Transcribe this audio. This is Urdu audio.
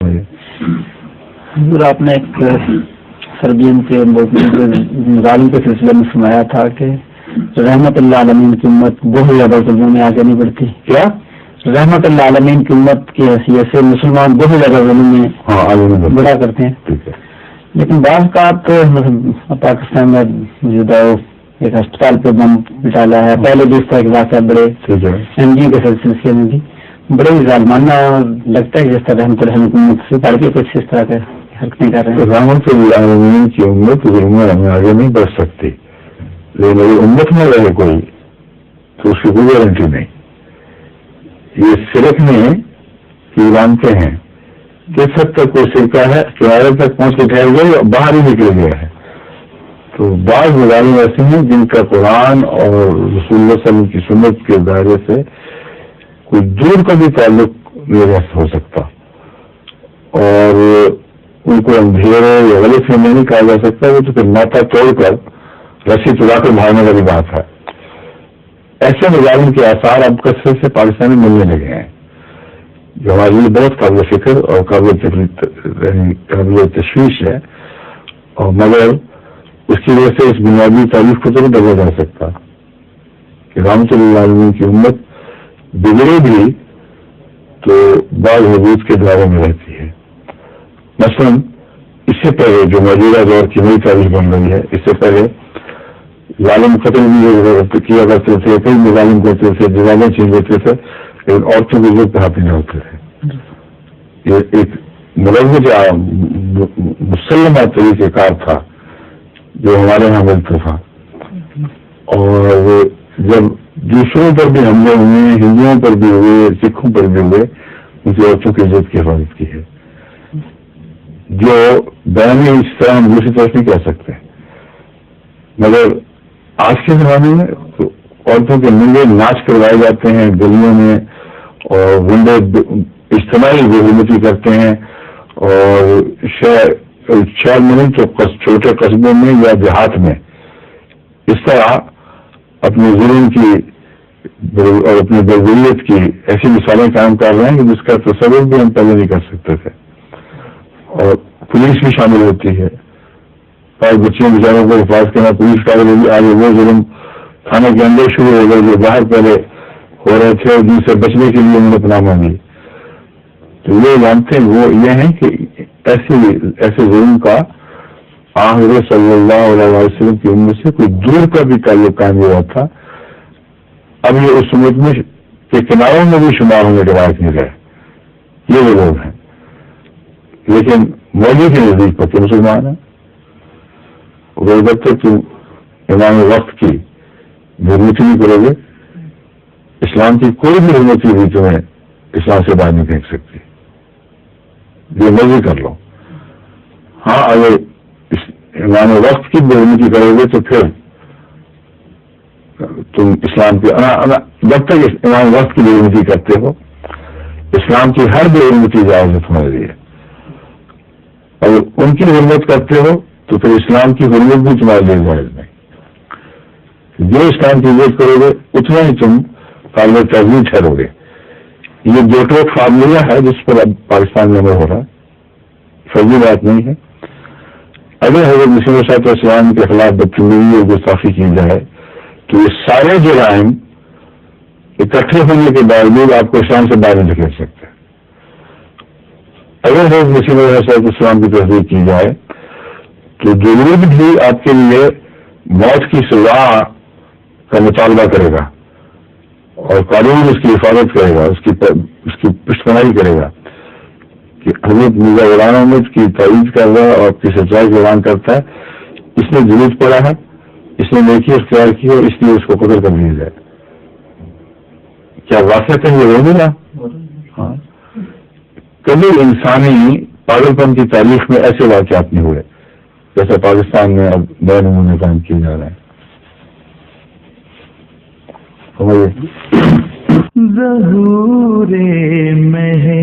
حضور آپ نے ایک سربین کے ظالم کے سلسلے میں فرمایا تھا کہ رحمت اللہ عالمین کی امت بہت زیادہ ظلموں میں آگے نہیں بڑھتی. کیا رحمت اللہ عالمین کی امت کی حیثیت سے مسلمان بہت زیادہ ظلم میں بڑا کرتے ہیں, لیکن بعض کا پاکستان میں موجودہ ایک ہسپتال پہ بم ڈالا ہے, پہلے بھی اس طرح کے واقعات بڑے این جی کے سلسلے میں بھی بڑے ظالمانہ لگتا ہے جس طرح رحمت اللہ سے پڑھ کے کچھ اس طرح کا حرکتیں کر رہے ہیں. رحمت العالمین کی امت میں آگے نہیں بڑھ سکتی, لیکن اگر امت میں رہے کوئی تو اس کی کوئی گارنٹی نہیں. یہ صرف نہیں کہ مانتے ہیں کس حد تک کوئی سرکہ ہے کنارے تک پہنچ کے ٹھہر گئے یا باہر ہی نکل گیا ہے. تو بعض مظالم ایسے ہیں جن کا قرآن اور رسول اللہ صلی اللہ علیہ وسلم کی سنت کے دائرے سے کوئی دور کا بھی تعلق نہیں ہو سکتا, اور ان کو اندھیرے یا غلط فہمی نہیں کہا جا سکتا. وہ تو پھر ناتا توڑ کر رسی چلا کر بھاگنے والی بات ہے. ایسے مظالم کے آثار اب کثرت سے پاکستان میں ملنے لگے ہیں جو ہمارے لیے بہت قابل فکر اور قابل تشویش ہے, اور مگر اس کی وجہ سے اس بنیادی تاریخ کو تو نہیں بدلا جا سکتا کہ رحمت اللہ عالمین کی امت بگڑے بھی تو بعض حدود کے دائرے میں رہتی ہے. مثلاً اس سے پہلے جو موجودہ دور کی نئی تاریخ بن رہی ہے, اس سے پہلے ظالم قتل بھی کیا کرتے تھے, کئی مظالم کرتے تھے, جوابیں چھین لیتے تھے, لیکن عورتوں کے لوگ پہ ہاتھ نہیں ہوتے تھے. یہ ایک ملوث مسلمہ طریقہ کار تھا جو ہمارے یہاں ملتا تھا. اور جب دوسروں پر بھی حملے ہوئے, ہندوؤں پر بھی ہوئے, سکھوں پر بھی ہوئے, ان کی عورتوں کی عزت کی حفاظت کی ہے, جو بیان اس طرح ہم دوسری طرف نہیں کہہ سکتے. مگر آج کے زمانے میں عورتوں کے ننگے ناچ کروائے جاتے ہیں گلیوں میں, اور گنڈے اجتماعی بے حرمتی کرتے ہیں, اور شہر میں نہیں تو چھوٹے قصبوں میں یا دیہات میں اس طرح اپنے ظلم کی اور اپنی بربریت کی ایسی مثالیں قائم کر رہے ہیں کہ جس کا تصور بھی ہم پہلے نہیں کر سکتے تھے. اور پولیس بھی شامل ہوتی ہے, اور بچیوں بیچاروں کو حفاظت کرنا پولیس کا آگے وہ ظلم تھانے کے اندر شروع ہو گئے جو باہر پہلے ہو رہے تھے اور جن سے بچنے کے لیے انہوں نے پناہ مانگی. تو یہ جانتے ہیں وہ یہ ہیں کہ ایسے ظلم کا حضرت صلی اللہ علیہ وسلم کی امت سے کوئی دور کا بھی تعلق قائم ہوا تھا. اب یہ اس امت میں کے کناروں میں بھی شمار ہونے کے لائق نہیں رہے. یہ وہ لوگ ہیں, لیکن مولوی کے نزدیک پکے مسلمان ہیں. اور جب تک تم امام وقت کی حرمتی نہیں کرو گے, اسلام کی کوئی بھی حرمتی بھی تمہیں اسلام سے باہر نہیں پھینک سکتی, جو مرضی کر لو. ہاں اگر امام وقت کی بے حرمتی کرو گے تو پھر تم اسلام کے جب تک امام وقت کی بے حرمتی کرتے ہو, اسلام کی ہر بے حرمتی جائز ہے تمہارے لیے. اگر ان کی حرمت کرتے ہو تو پھر اسلام کی حرمت بھی تمہارے لیے جائز نہیں. جو اسلام کی عزت کرو گے اتنا ہی تم قابل تعظیم ٹھہرو گے. یہ دو ٹوک فارمولہ ہے جس پر اب پاکستان میں عمل ہو رہا ہے, فرضی بات نہیں ہے. اگر حضرت مسیح علیہ السلام کے خلاف بدتمیزی اور گستاخی کی جائے تو یہ سارے جرائم اکٹھے ہونے کے باوجود آپ کو اسلام سے باہر نہیں نکل سکتے. اگر حضرت مسیح علیہ السلام کی تصدیق کی جائے تو ضرور بھی آپ کے لیے موت کی سزا کا مطالبہ کرے گا, اور قانون اس کی حفاظت کرے گا, اس کی پشت پناہی کرے گا کہ حضرت مرزا غلام احمد کی تائید کر رہا ہے اور آپ کی سچائی کا اعلان کرتا ہے, اس نے ضرورت پڑا ہے, اس نے نیکی اختیار کی ہے, اس لیے اس کو قتل کر دیا جائے. کیا واقعہ کہیں ہو گیا؟ ہاں, کبھی انسانی پاگل پن کی تاریخ میں ایسے واقعات نہیں ہوئے جیسا پاکستان میں اب نئے نمونے قائم کیے جا رہے ہیں. ظہور مہر